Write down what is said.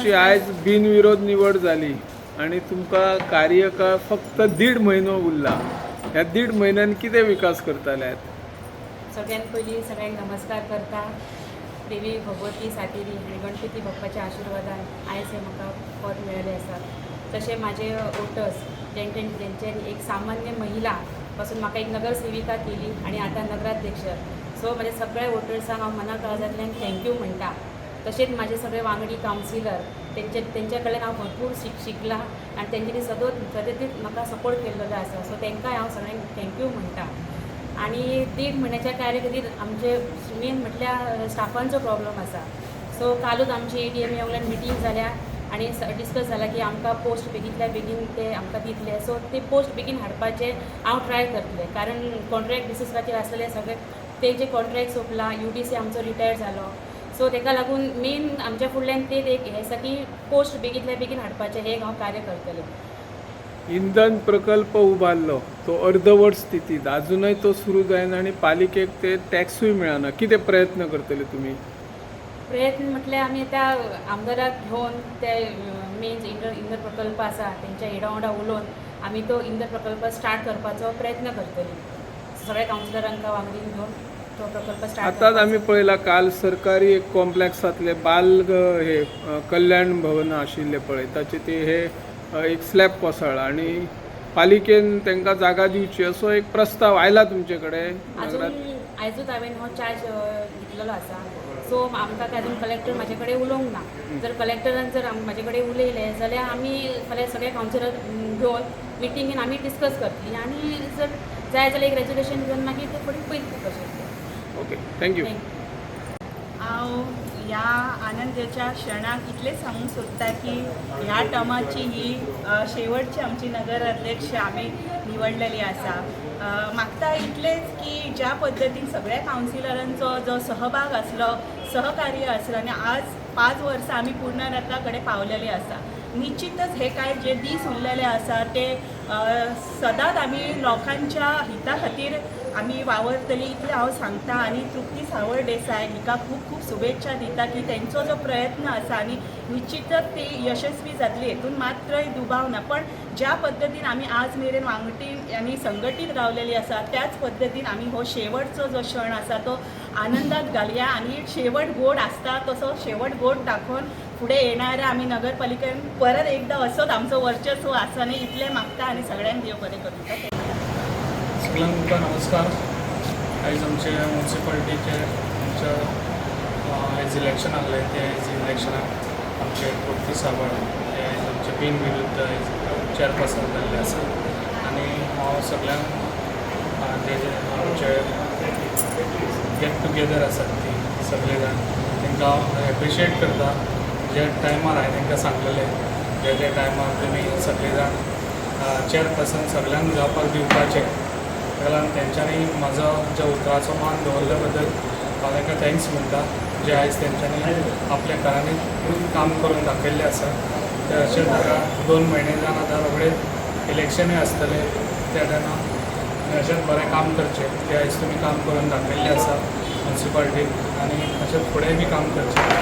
तुमची आयज बिनविरोध निवड जाली आणि तुमकां कार्यकाळ फक्त 1.5 म्हयनो उरला. ह्या 1.5 म्हयन्यान कितें विकास करताले आहात? सगळ्यात पयलीं सगळ्यांक नमस्कार करता. देवी भगवती सातेरी आनी गणपती बाप्पाच्या आशिर्वादान आयज हे म्हाका पद मेळ्ळें आसा. तशें म्हाजे वोटर्स जेंच्यांनी एक सामान्य महिला पासून म्हाका एक नगरसेविका केली आनी आतां नगराध्यक्ष. सो म्हाज्या सगळ्या वोटर्सांक हांव मना काळजांतल्यान थँक्यू म्हणटा. तशेंच म्हाजे सगळे वांगडी कावन्सिलर तेंच्या कडल्यान हांव भरपूर शिकलां आनी तेंच्यांनी सतत म्हाका सपोर्ट केल्लो आसा. सो तेंकांय हांव सगळ्यांक थँक्यू म्हणटा. आणि 1.5 म्हयन्याच्या कार्याखातीर आमचे मेन म्हटल्यार स्टाफांचो प्रॉब्लम आसा. सो कालूच आमची ADMA वयल्यान मिटींग जाल्या आनी डिस्कस जाला की आमकां पोस्ट बेगींतल्या बेगीन ते आमकां दितले. सो ते पोस्ट बेगीन हाडपाचें हांव ट्राय करतलें, कारण कॉन्ट्रॅक्ट बेसिसाचेर आसलेले सगळे ते जे कॉन्ट्रॅक्ट सोंपला. UDC आमचो रिटायर जालो. सो ताका लागून मेन आमच्या फुडल्यान तें एक हें आसा की पोस्ट बेगींतल्या बेगीन हाडपाचें हें हांव कार्य करतलें. इंधन प्रकल्प उबारलो तो अर्धवट स्थितीत अजूनही तो सुरू जायना आणि पालिकेक ते टॅक्सूय मेळना. कितें प्रयत्न करतले तुमी? प्रयत्न म्हटल्यार आमी आतां आमदाराक घेवन ते मेन इंधन प्रकल्प आसा तेंच्या हेडा वांगडा उलोवन आमी तो इंधन प्रकल्प स्टार्ट करपाचो प्रयत्न करतली. सगळ्या कावन्सिलरांक वांगडीन घेवन तो प्रकल्प स्टार्ट. आतांच आमी पळयला काल सरकारी एक कॉम्प्लेक्सांतले बाल हे कल्याण भवन आशिल्ले पळय ताचे ते हे एक स्लॅब कोसळ्ळा आणि पालिकेन तांकां जागा दिवची असो एक प्रस्ताव आयला तुमचे कडेन? आयजूच हांवें हो चार्ज घेतलेलो आसा. सो आमकां अजून कलेक्टर म्हाजे कडेन उलोवंक ना. जर कलेक्टरान जर म्हाजे कडेन उलयलें जाल्यार आमी फाल्यां सगळे कावन्सिलर घेवन मिटिंगेन आमी डिस्कस करतलीं आनी जर जाय जाल्यार एक रेजोल्युशन घेवन मागीर ते फुडें पयतलीं कशें. Okay, thank you. हांव ह्या आनंदाच्या क्षणाक इतलें सांगूंक सोदता की ह्या टर्माची ही शेवटची आमची नगर अध्यक्ष आमी निवडलेली आसा. मागता इतलेंच की ज्या पद्दतीन सगळ्या कावन्सिलरांचो जो सहभाग आसलो, सहकार्य आसलो आनी आज 5 वर्सां आमी पूर्णत्वा कडेन पावलेली आसा. निश्चितच हे कांय जे दीस उरलेले आसा ते सदांच आमी लोकांच्या हिता खातीर आमी वावरतली इतलें हांव सांगता. आनी तृप्ती सावळदेसाय हिका खूब खूब शुभेच्छा दिता की तेंचो जो प्रयत्न आसा आनी निश्चितच ती यशस्वी जातली हेतून मात्रय दुबाव ना. पण ज्या पद्दतीन आमी आज मेरेन वांगडी आनी संघटीत रावलेली आसा त्याच पद्दतीन आमी हो शेवटचो जो क्षण आसा तो आनंदात घालया आनी शेवट गोड आसता तसो शेवट गोड दाखोवन फुडें येणाऱ्या आमी नगरपालिकेन परत एकदां असोच आमचो वर्चस्व आसनी इतलें मागता आनी सगळ्यांक देव बरें करूं. सगळ्यांक नमस्कार. आयज आमचे म्युन्सिपालिटीचे आमच्या आयज इलेक्शन आहलें ते इलेक्शनाक आमचे तृप्ती सावळ हे आयज आमचे बिनविरुद्ध आयज चेअरपर्सन जाल्ले आसा. आनी हांव सगळ्यांक जे आमचे गेट टुगेदर आसात ती सगळे जाण तांकां एप्रिशिएट करता. जे टायमार हांवें तांकां सांगलेलें जे टायमार तुमी सगळे जाण चेअरपर्सन सगळ्यांक जावपाक दिवपाचें ताका लागून तेंच्यांनी म्हाजो ज्या उतराचो मान दवरल्या बद्दल हांव तांकां थँक्स म्हणटा. जे आयज तेंच्यांनी आपल्या घरांनी काम करून दाखयल्लें आसा ते अशें म्हाका 2 म्हयने जावन आतां रोखडेच इलेक्शनूय आसतलें त्या टायमार अशेंच बरें काम करचें. ते आयज तुमी काम करून दाखयल्लें आसा म्युन्सिपालिटीन आनी अशेंच फुडेंय बी काम करचें.